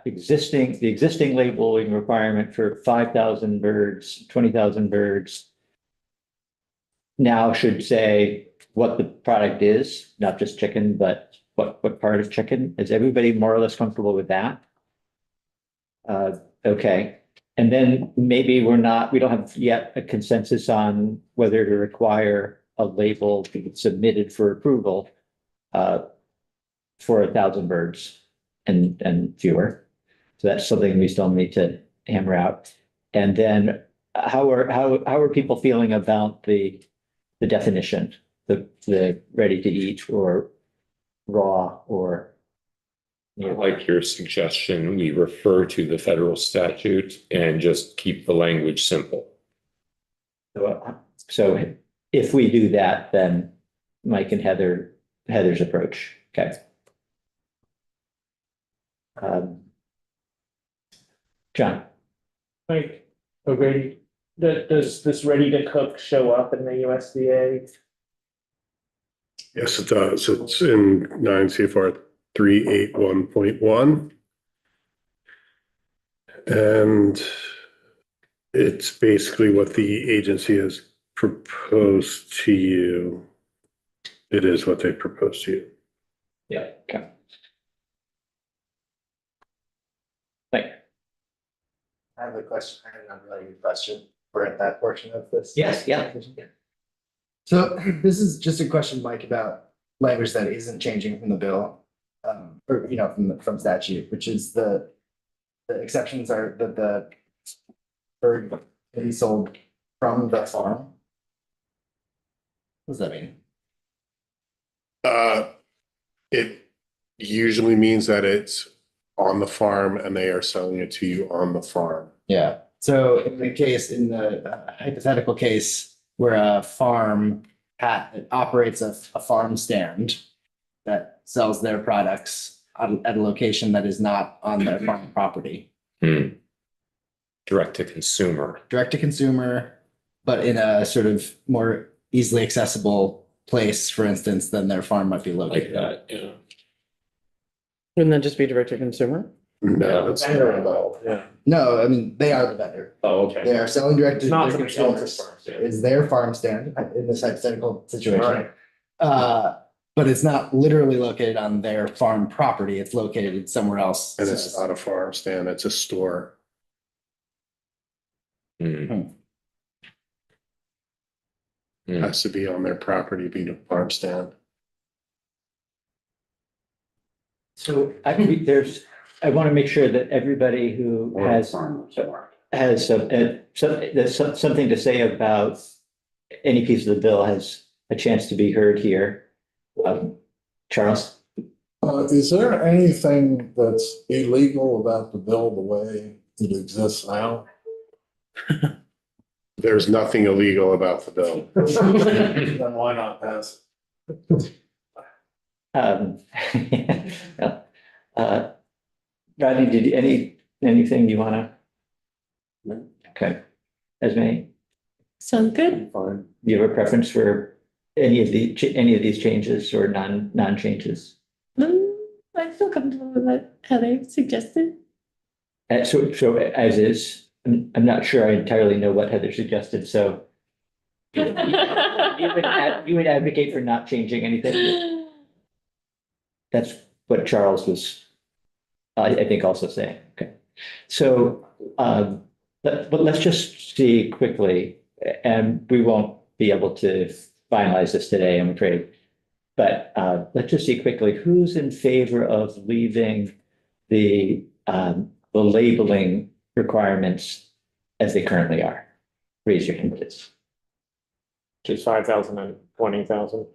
the existing labeling requirement for 5,000 birds, 20,000 birds now should say what the product is, not just chicken, but what part of chicken. Is everybody more or less comfortable with that? Okay. And then maybe we don't have yet a consensus on whether to require a label to be submitted for approval for 1,000 birds and fewer. So that's something we still need to hammer out. And then how are people feeling about the definition, the ready to eat or raw or I like your suggestion. We refer to the federal statute and just keep the language simple. so if we do that, then Mike and Heather's approach. Okay. John, Like, O'Grady, does this ready to cook show up in the USDA? Yes, it does. It's in 9 CFR 381.1. And it's basically what the agency has proposed to you. It is what they proposed to you. yeah, okay. Thank you. I have a question, an unrelated question. We're at that portion of this. Yes, yeah. So this is just a question, Mike, about language that isn't changing from the bill, or, you know, from statute, which is the exceptions are that the bird can be sold from the farm. What does that mean? It usually means that it's on the farm and they are selling it to you on the farm. Yeah. So in the hypothetical case where a farm operates a farm stand that sells their products at a location that is not on their farm property. Direct to consumer. Direct to consumer, but in a sort of more easily accessible place, for instance, than their farm might be Like located. that, yeah. Wouldn't that just be direct to consumer? No, it's Vendor involved, yeah. No, I mean, they are the vendor. Oh, They okay. are selling direct to It's not their somebody else's consumers. farm stand. It's their farm stand in this hypothetical situation. Right. But it's not literally located on their farm property. It's located somewhere else. and it's not a farm stand, it's a store. Mm. It has to be on their property, being a farm stand. So I want to make sure that everybody who has something to say about any piece of the bill has a chance to be heard here. Charles? Is there anything that's illegal about the bill the way it exists now? There's nothing illegal about the bill. Then why not pass Rodney, anything you want to? Okay. Esme, Sounds good. Fine. do you have a preference for any of these changes or non-changes? I feel comfortable with what Heather suggested. So as is, I'm not sure I entirely know what Heather suggested, so you would advocate for not changing anything? That's what Charles was, I think, also saying. Okay. So, but let's just see quickly, and we won't be able to finalize this today, I'm afraid. But let's just see quickly, who's in favor of leaving the labeling requirements as they currently are? Raise your hand, please. Just 5,000 and 20,000.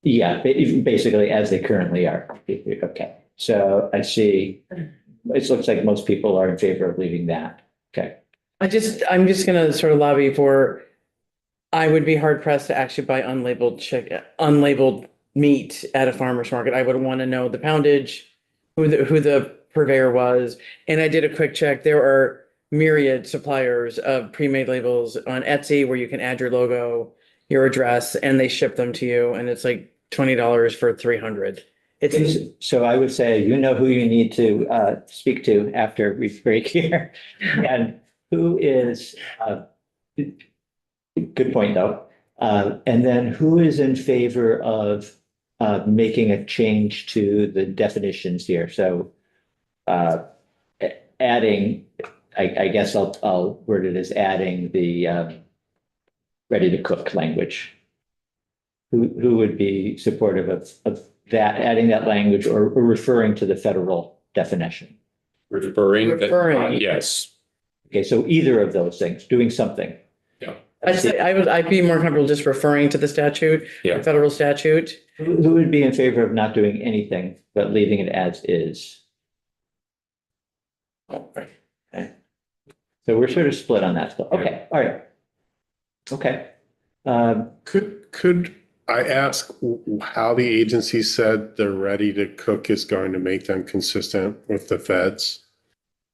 Yeah, basically as they currently are. Okay, so I see, it looks like most people are in favor of leaving that. Okay, I'm just gonna sort of lobby for, I would be hard pressed to actually buy unlabeled meat at a farmer's market. I would want to know the poundage, who the purveyor was. And I did a quick check. There are myriad suppliers of pre-made labels on Etsy where you can add your logo, your address, and they ship them to you. And it's like $20 for 300. So I would say, you know who you need to speak to after we break here. And who is, good point though. And then who is in favor of making a change to the definitions here? So adding, I guess I'll word it as adding the ready to cook language. Who would be supportive of that, adding that language or referring to the federal definition? Referring. Yes. Okay, so either of those things, doing something. I'd be more comfortable just referring to the statute, Yeah. the federal statute. Who would be in favor of not doing anything but leaving it as is? Okay. So we're sort of split on that stuff. Okay, all right. Okay. Could I ask how the agency said the ready to cook is going to make them consistent with the feds?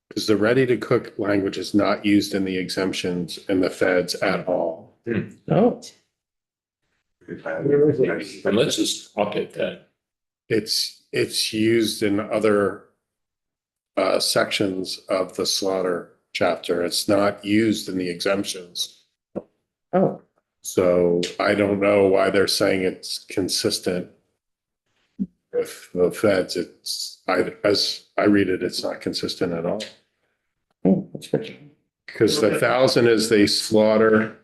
Because the ready to cook language is not used in the exemptions in the feds at all. Oh, Where is it? And let's just update that. It's used in other sections of the slaughter chapter. It's not used in the exemptions. oh, So I don't know why they're saying it's consistent with the feds. As I read it, it's not consistent at all. oh, that's good. Because the 1,000 is they slaughter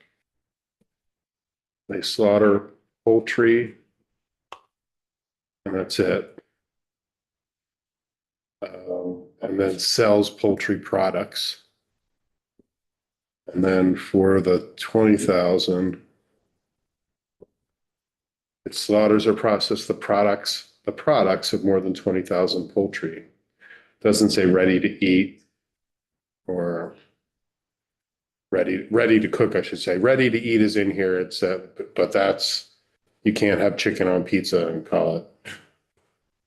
poultry. And that's it. And then sells poultry products. And then for the 20,000, it slaughters or processes the products of more than 20,000 poultry. Doesn't say ready to eat or ready to cook, I should say. Ready to eat is in here. It's but that's, you can't have chicken on pizza and call it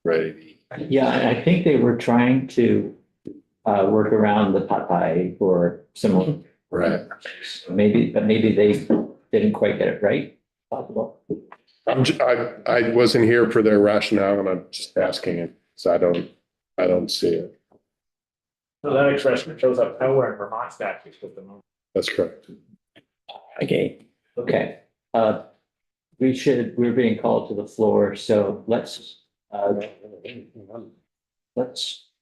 ready to eat. Yeah, I think they were trying to work around the pot pie or similar. Right. Maybe, but maybe they didn't quite get it right. Possible. I wasn't here for their rationale and I'm just asking it. So I don't see it. So that expression shows up nowhere in Vermont statutes with the moment. That's correct. Okay. Okay, we're being called to the floor, so let's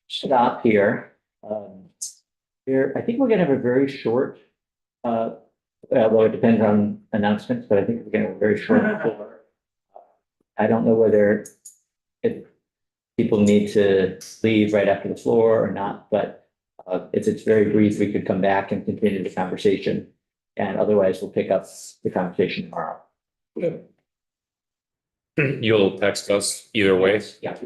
stop here. Here, I think we're gonna have a very short, although it depends on announcements, but I think we're gonna have a very short floor. I don't know whether if people need to leave right after the floor or not, but if it's very brief, we could come back and continue the conversation. And otherwise, we'll pick up the conversation tomorrow. You'll text us either way. Yeah.